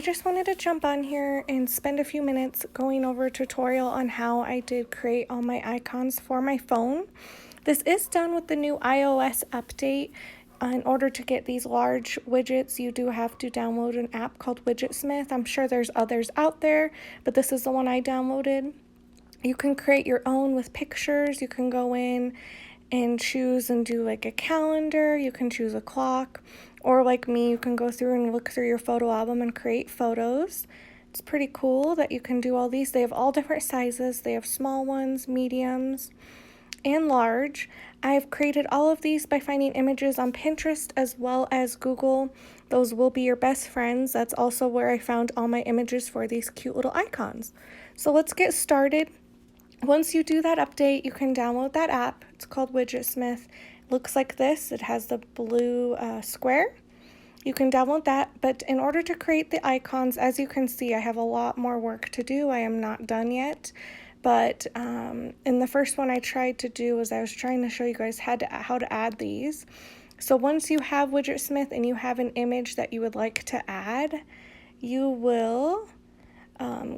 I just wanted to jump on here and spend a few minutes going over a tutorial on how I did create all my icons for my phone. This is done with the new iOS update. In order to get these large widgets, you do have to download an app called Widgetsmith. I'm sure there's others out there, but this is the one I downloaded. You can create your own with pictures. You can go in and choose and do like a calendar. You can choose a clock, or like me, you can go through and look through your photo album and create photos. It's pretty cool that you can do all these. They have all different sizes. They have small ones, mediums, and large. I've created all of these by finding images on Pinterest as well as Google. Those will be your best friends. That's also where I found all my images for these cute little icons. So let's get started. Once you do that update, you can download that app. It's called Widgetsmith. It looks like this. It has the blue square. You can download that, but in order to create the icons, as you can see, I have a lot more work to do. I am not done yet, but in the first one I tried to do was I was trying to show you guys how to add these. So once you have Widgetsmith and you have an image that you would like to add, you will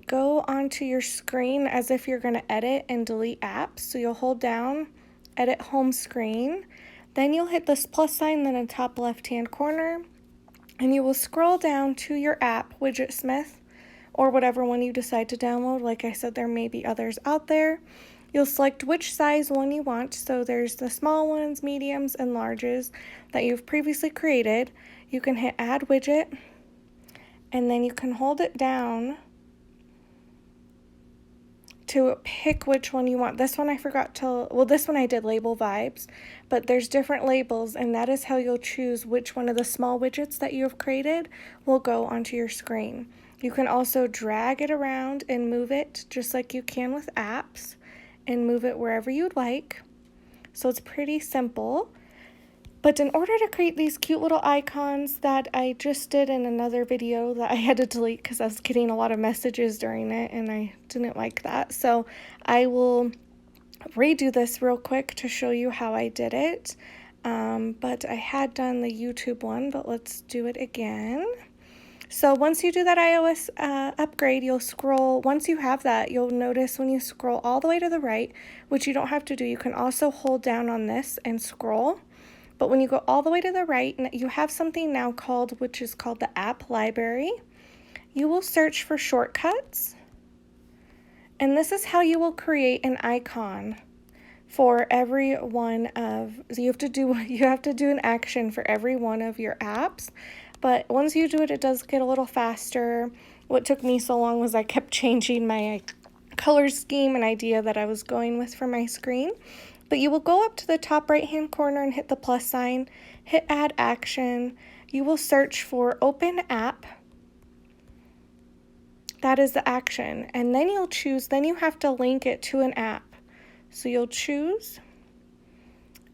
go onto your screen as if you're going to edit and delete apps. So you'll hold down, edit home screen, then you'll hit this plus sign in the top left hand corner, and you will scroll down to your app, Widgetsmith, or whatever one you decide to download. Like I said, there may be others out there. You'll select which size one you want. So there's the small ones, mediums, and larges that you've previously created. You can hit add widget, and then you can hold it down to pick which one you want. This one I forgot to, well, this one I did label vibes, but there's different labels, and that is how you'll choose which one of the small widgets that you have created will go onto your screen. You can also drag it around and move it just like you can with apps and move it wherever you'd like. So it's pretty simple. But in order to create these cute little icons that I just did in another video that I had to delete because I was getting a lot of messages during it and I didn't like that. So I will redo this real quick to show you how I did it. But I had done the YouTube one, but let's do it again. So once you do that iOS upgrade, you'll scroll. Once you have that, you'll notice when you scroll all the way to the right, which you don't have to do, you can also hold down on this and scroll. But when you go all the way to the right, you have something now which is called the app library. You will search for shortcuts. And this is how you will create an icon for every one of, so you have to do an action for every one of your apps. But once you do it, it does get a little faster. What took me so long was I kept changing my color scheme and idea that I was going with for my screen. But you will go up to the top right hand corner and hit the plus sign, hit add action. You will search for open app. That is the action. And then you'll choose, then you have to link it to an app. So you'll choose,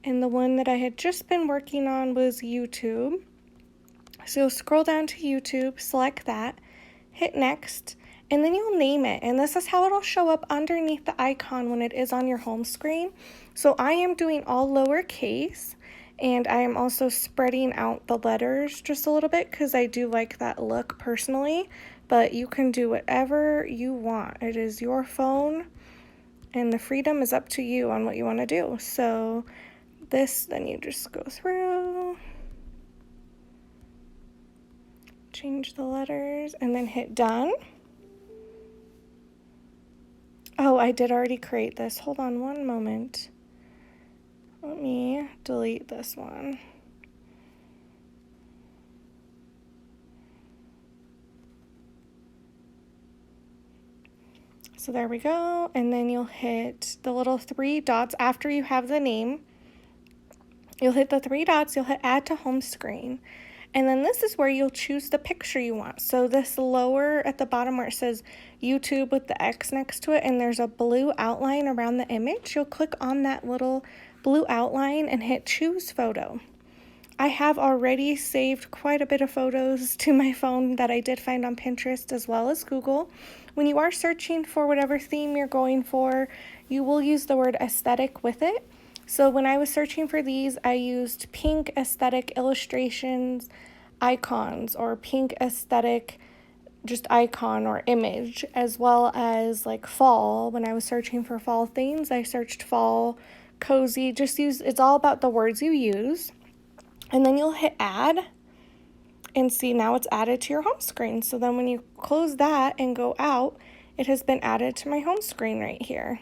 and the one that I had just been working on was YouTube. So you'll scroll down to YouTube, select that, hit next, and then you'll name it. And this is how it'll show up underneath the icon when it is on your home screen. So I am doing all lowercase, and I am also spreading out the letters just a little bit because I do like that look personally, but you can do whatever you want. It is your phone, and the freedom is up to you on what you want to do. So this, then you just go through, change the letters, and then hit done. Oh, I did already create this. Hold on one moment. Let me delete this one. So there we go. And then you'll hit the little 3 dots after you have the name. You'll hit the 3 dots, you'll hit add to home screen. And then this is where you'll choose the picture you want. So this lower at the bottom where it says YouTube with the X next to it, and there's a blue outline around the image, you'll click on that little blue outline and hit choose photo. I have already saved quite a bit of photos to my phone that I did find on Pinterest as well as Google. When you are searching for whatever theme you're going for, you will use the word aesthetic with it. So when I was searching for these, I used pink aesthetic illustrations icons or pink aesthetic just icon or image, as well as like fall. When I was searching for fall themes, I searched fall, cozy, it's all about the words you use. And then you'll hit add and see now it's added to your home screen. So then when you close that and go out, it has been added to my home screen right here.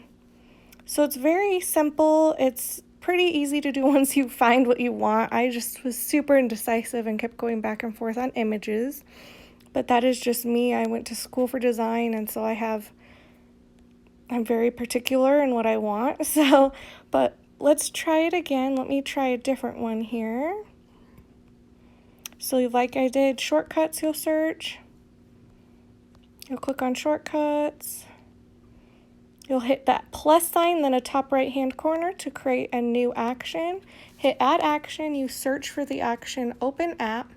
So it's very simple. It's pretty easy to do once you find what you want. I just was super indecisive and kept going back and forth on images. But that is just me. I went to school for design, and so I'm very particular in what I want. So, but let's try it again. Let me try a different one here. So like I did, shortcuts, you'll search. You'll click on shortcuts. You'll hit that plus sign, then a top right-hand corner to create a new action. Hit add action, you search for the action open app.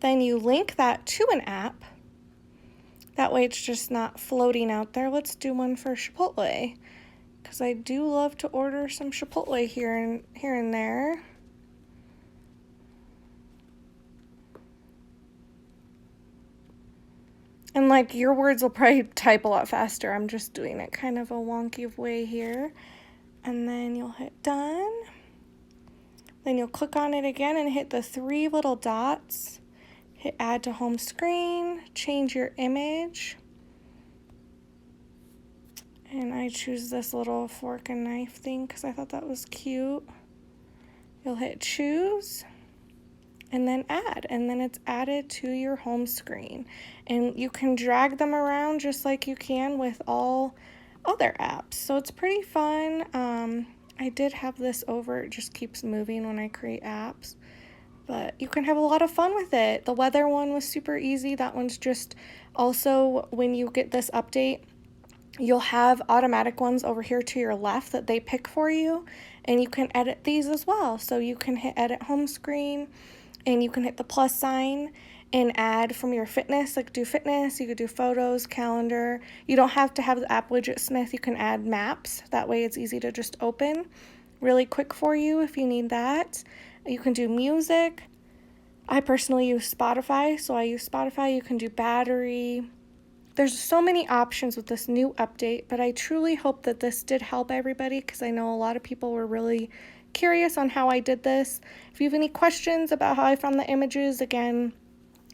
Then you link that to an app. That way it's just not floating out there. Let's do one for Chipotle, because I do love to order some Chipotle here and there. And like your words will probably type a lot faster. I'm just doing it kind of a wonky way here. And then you'll hit done. Then you'll click on it again and hit the 3 little dots. Hit add to home screen, change your image. And I choose this little fork and knife thing because I thought that was cute. You'll hit choose and then add, and then it's added to your home screen. And you can drag them around just like you can with all other apps. So it's pretty fun. I did have this over, it just keeps moving when I create apps. But you can have a lot of fun with it. The weather one was super easy. That one's just also when you get this update, you'll have automatic ones over here to your left that they pick for you, and you can edit these as well. So you can hit edit home screen, and you can hit the plus sign and add from your fitness, like do fitness, you could do photos, calendar. You don't have to have the app Widgetsmith, you can add maps. That way it's easy to just open really quick for you if you need that. You can do music. I personally use Spotify, so I use Spotify. You can do battery. There's so many options with this new update, but I truly hope that this did help everybody, because I know a lot of people were really curious on how I did this. If you have any questions about how I found the images, again,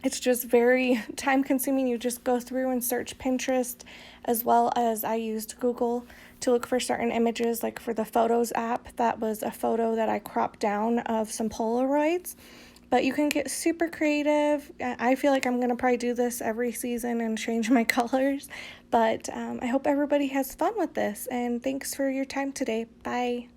it's just very time consuming. You just go through and search Pinterest, as well as I used Google to look for certain images. Like for the Photos app, that was a photo that I cropped down of some Polaroids. But you can get super creative. I feel like I'm going to probably do this every season and change my colors. But I hope everybody has fun with this. And thanks for your time today. Bye.